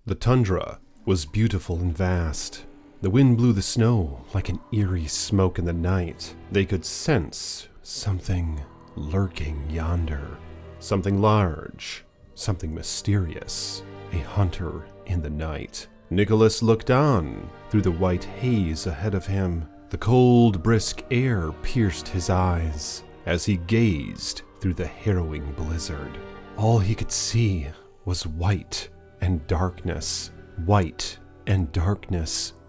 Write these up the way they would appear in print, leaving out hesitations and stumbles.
The tundra was beautiful and vast. The wind blew the snow like an eerie smoke in the night. They could sense something lurking yonder. Something large, something mysterious. A hunter in the night. Nicholas looked on through the white haze ahead of him. The cold, brisk air pierced his eyes as he gazed through the harrowing blizzard. All he could see was white and darkness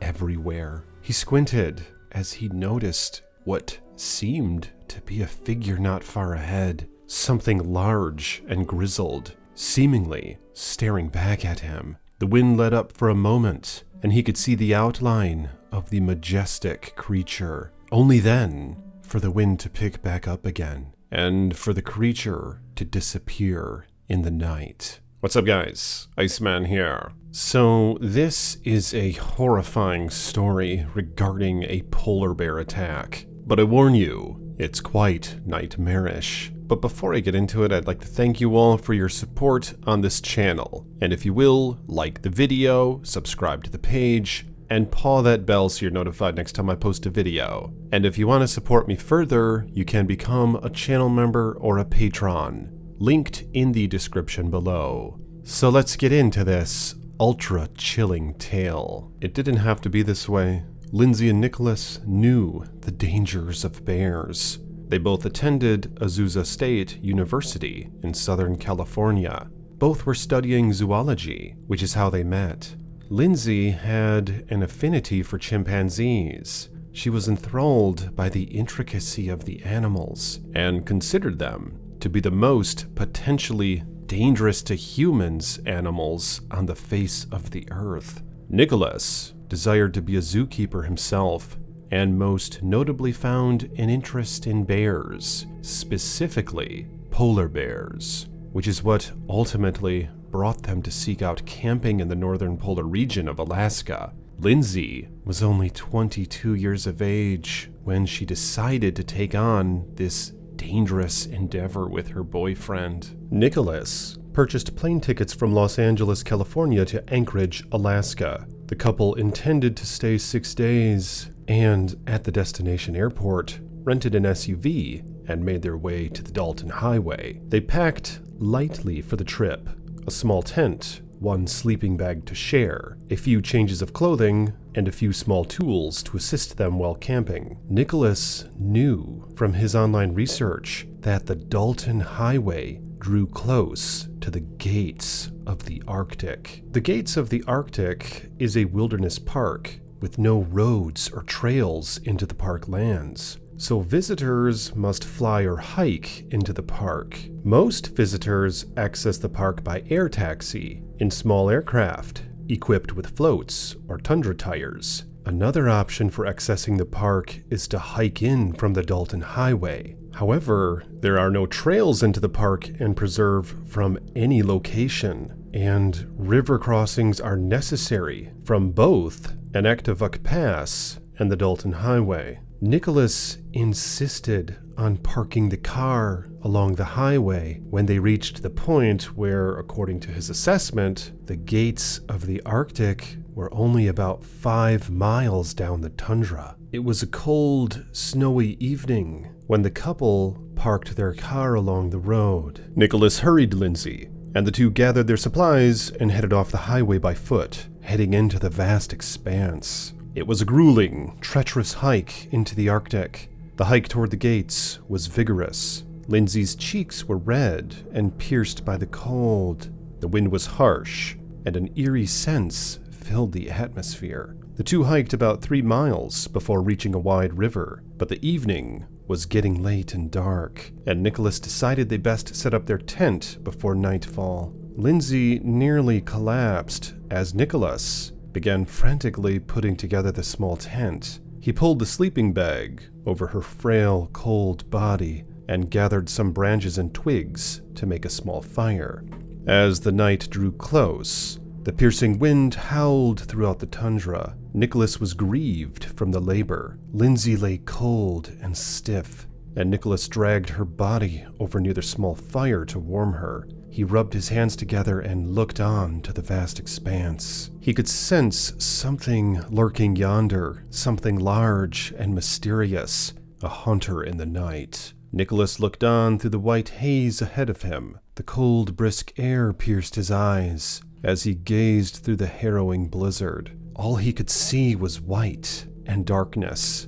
everywhere. He squinted as he noticed what seemed to be a figure not far ahead, something large and grizzled, seemingly staring back at him. The wind let up for a moment, and he could see the outline of the majestic creature. Only then for the wind to pick back up again, and for the creature to disappear in the night. What's up, guys? Iceman here. So this is a horrifying story regarding a polar bear attack. But I warn you, it's quite nightmarish. But before I get into it, I'd like to thank you all for your support on this channel. And if you will, like the video, subscribe to the page, and paw that bell so you're notified next time I post a video. And if you want to support me further, you can become a channel member or a patron, linked in the description below. So let's get into this ultra-chilling tale. It didn't have to be this way. Lindsay and Nicholas knew the dangers of bears. They both attended Azusa State University in Southern California. Both were studying zoology, which is how they met. Lindsay had an affinity for chimpanzees. She was enthralled by the intricacy of the animals and considered them to be the most potentially dangerous to humans animals on the face of the earth. Nicholas desired to be a zookeeper himself, and most notably found an interest in bears, specifically polar bears, which is what ultimately brought them to seek out camping in the northern polar region of Alaska. Lindsay was only 22 years of age when she decided to take on this dangerous endeavor with her boyfriend. Nicholas purchased plane tickets from Los Angeles, California to Anchorage, Alaska. The couple intended to stay 6 days, and at the destination airport, rented an SUV and made their way to the Dalton Highway. They packed lightly for the trip: a small tent, one sleeping bag to share, a few changes of clothing, and a few small tools to assist them while camping. Nicholas knew from his online research that the Dalton Highway drew close to the gates of the Arctic. The gates of the Arctic is a wilderness park with no roads or trails into the park lands, so visitors must fly or hike into the park. Most visitors access the park by air taxi in small aircraft equipped with floats or tundra tires. Another option for accessing the park is to hike in from the Dalton Highway. However, there are no trails into the park and preserve from any location, and river crossings are necessary from both Anaktavuk Pass and the Dalton Highway. Nicholas insisted on parking the car along the highway when they reached the point where, according to his assessment, the gates of the Arctic were only about 5 miles down the tundra. It was a cold, snowy evening when the couple parked their car along the road. Nicholas hurried Lindsay, and the two gathered their supplies and headed off the highway by foot, heading into the vast expanse. It was a grueling, treacherous hike into the Arctic. The hike toward the gates was vigorous. Lindsay's cheeks were red and pierced by the cold. The wind was harsh, and an eerie sense filled the atmosphere. The two hiked about 3 miles before reaching a wide river, but the evening was getting late and dark, and Nicholas decided they best set up their tent before nightfall. Lindsay nearly collapsed as Nicholas began frantically putting together the small tent. He pulled the sleeping bag over her frail, cold body and gathered some branches and twigs to make a small fire. As the night drew close, the piercing wind howled throughout the tundra. Nicholas was grieved from the labor. Lindsay lay cold and stiff, and Nicholas dragged her body over near the small fire to warm her. He rubbed his hands together and looked on to the vast expanse. He could sense something lurking yonder, something large and mysterious, a hunter in the night. Nicholas looked on through the white haze ahead of him. The cold, brisk air pierced his eyes as he gazed through the harrowing blizzard. All he could see was white and darkness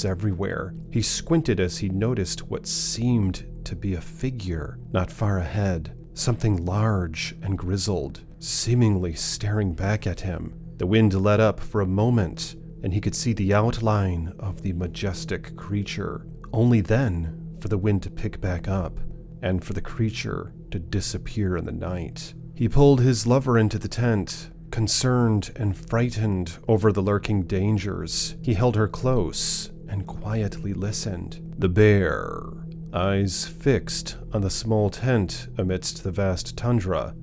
everywhere. He squinted as he noticed what seemed to be a figure not far ahead, something large and grizzled, seemingly staring back at him. The wind let up for a moment, and he could see the outline of the majestic creature. Only then for the wind to pick back up, and for the creature to disappear in the night. He pulled his lover into the tent, concerned and frightened over the lurking dangers. He held her close and quietly listened. The bear, eyes fixed on the small tent amidst the vast tundra,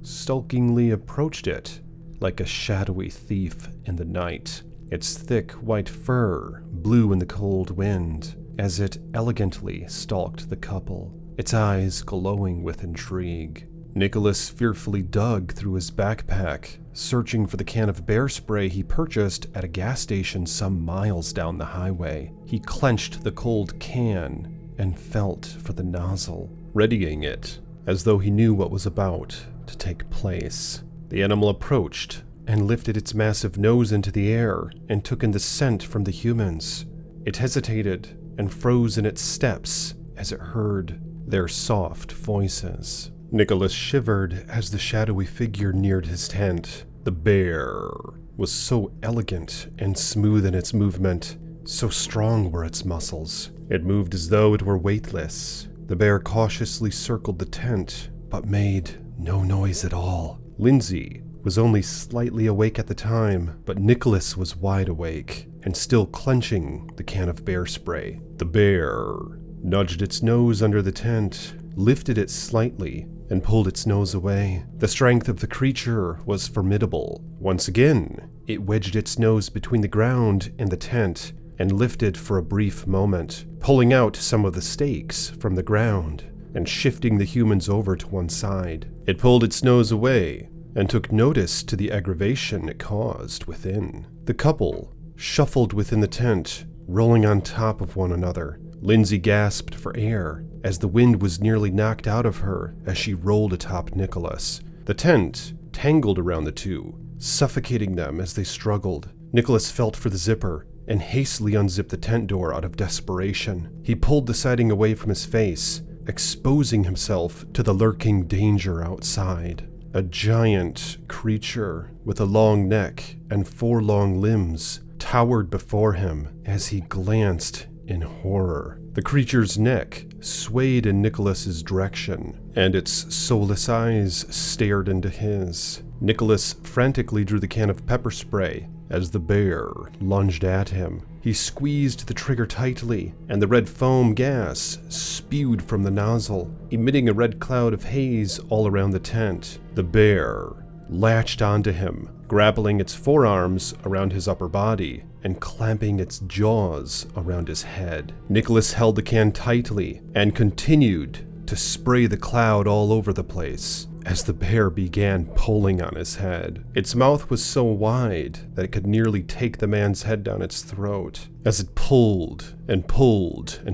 skulkingly approached it like a shadowy thief in the night. Its thick white fur blew in the cold wind as it elegantly stalked the couple, its eyes glowing with intrigue. Nicholas fearfully dug through his backpack, searching for the can of bear spray he purchased at a gas station some miles down the highway. He clenched the cold can and felt for the nozzle, readying it as though he knew what was about to take place. The animal approached and lifted its massive nose into the air and took in the scent from the humans. It hesitated and froze in its steps as it heard their soft voices. Nicholas shivered as the shadowy figure neared his tent. The bear was so elegant and smooth in its movement, so strong were its muscles. It moved as though it were weightless. The bear cautiously circled the tent, but made no noise at all. Lindsay was only slightly awake at the time, but Nicholas was wide awake and still clenching the can of bear spray. The bear nudged its nose under the tent, lifted it slightly, and pulled its nose away. The strength of the creature was formidable. Once again, it wedged its nose between the ground and the tent and lifted for a brief moment, pulling out some of the stakes from the ground and shifting the humans over to one side. It pulled its nose away and took notice to the aggravation it caused within. The couple shuffled within the tent, rolling on top of one another. Lindsay gasped for air as the wind was nearly knocked out of her as she rolled atop Nicholas. The tent tangled around the two, suffocating them as they struggled. Nicholas felt for the zipper and hastily unzipped the tent door out of desperation. He pulled the siding away from his face, exposing himself to the lurking danger outside. A giant creature with a long neck and 4 long limbs towered before him as he glanced in horror. The creature's neck swayed in Nicholas's direction, and its soulless eyes stared into his. Nicholas frantically drew the can of pepper spray as the bear lunged at him. He squeezed the trigger tightly, and the red foam gas spewed from the nozzle, emitting a red cloud of haze all around the tent. The bear latched onto him, grappling its forearms around his upper body and clamping its jaws around his head. Nicholas held the can tightly and continued to spray the cloud all over the place as the bear began pulling on his head. Its mouth was so wide that it could nearly take the man's head down its throat as it pulled and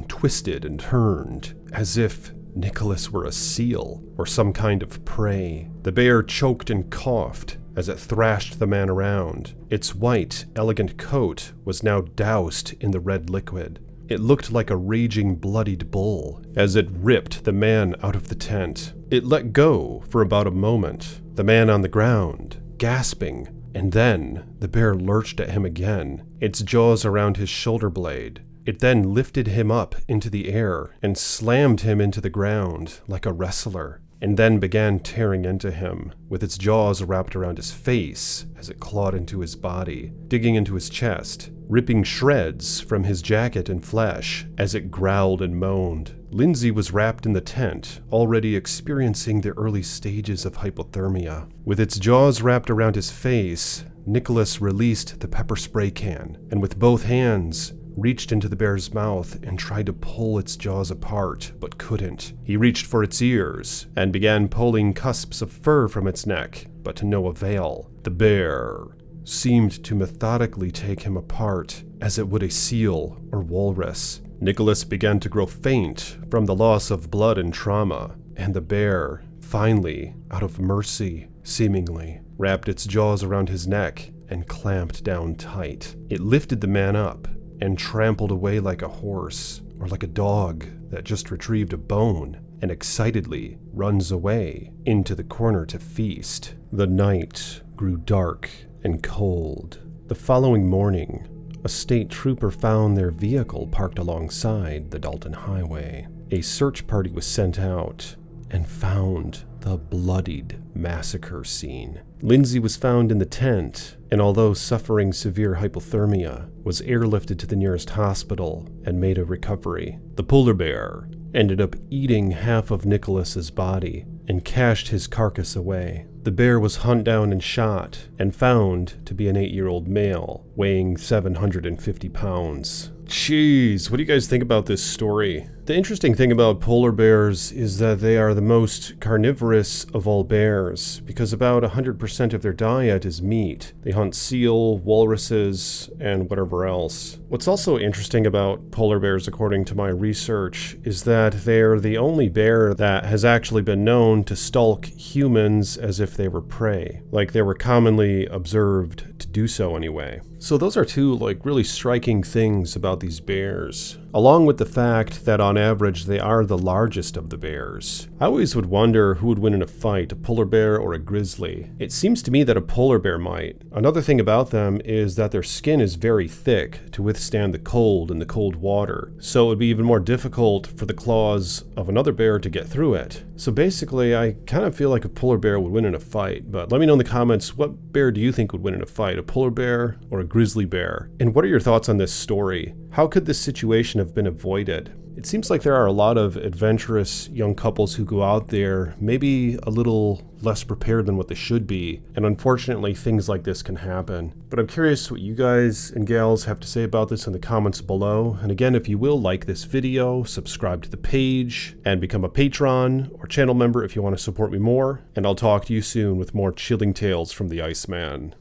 twisted and turned as if Nicholas were a seal or some kind of prey. The bear choked and coughed as it thrashed the man around. Its white, elegant coat was now doused in the red liquid. It looked like a raging, bloodied bull as it ripped the man out of the tent. It let go for about a moment, the man on the ground, gasping, and then the bear lurched at him again, its jaws around his shoulder blade. It then lifted him up into the air and slammed him into the ground like a wrestler, and then began tearing into him, with its jaws wrapped around his face as it clawed into his body, digging into his chest, ripping shreds from his jacket and flesh as it growled and moaned. Lindsay was wrapped in the tent, already experiencing the early stages of hypothermia. With its jaws wrapped around his face, Nicholas released the pepper spray can, and with both hands, reached into the bear's mouth and tried to pull its jaws apart, but couldn't. He reached for its ears and began pulling cusps of fur from its neck, but to no avail. The bear seemed to methodically take him apart, as it would a seal or walrus. Nicholas began to grow faint from the loss of blood and trauma, and the bear, finally, out of mercy, seemingly, wrapped its jaws around his neck and clamped down tight. It lifted the man up and trampled away like a horse, or like a dog that just retrieved a bone and excitedly runs away into the corner to feast. The night grew dark and cold. The following morning, a state trooper found their vehicle parked alongside the Dalton Highway. A search party was sent out and found the bloodied massacre scene. Lindsay was found in the tent, and although suffering severe hypothermia, was airlifted to the nearest hospital and made a recovery. The polar bear ended up eating half of Nicholas's body and cached his carcass away. The bear was hunted down and shot, and found to be an 8-year-old male, weighing 750 pounds. Jeez, what do you guys think about this story? The interesting thing about polar bears is that they are the most carnivorous of all bears, because about 100% of their diet is meat. They hunt seal, walruses, and whatever else. What's also interesting about polar bears, according to my research, is that they're the only bear that has actually been known to stalk humans as if they were prey. Like, they were commonly observed to do so anyway. So those are two really striking things about these bears, along with the fact that on average they are the largest of the bears. I always would wonder who would win in a fight, a polar bear or a grizzly. It seems to me that a polar bear might. Another thing about them is that their skin is very thick to withstand the cold and the cold water, so it would be even more difficult for the claws of another bear to get through it. So basically, I kind of feel like a polar bear would win in a fight, but let me know in the comments, what bear do you think would win in a fight, a polar bear or a grizzly bear? And what are your thoughts on this story? How could this situation have been avoided? It seems like there are a lot of adventurous young couples who go out there, maybe a little less prepared than what they should be, and unfortunately things like this can happen. But I'm curious what you guys and gals have to say about this in the comments below. And again, if you will, like this video, subscribe to the page, and become a patron or channel member if you want to support me more. And I'll talk to you soon with more chilling tales from the Iceman.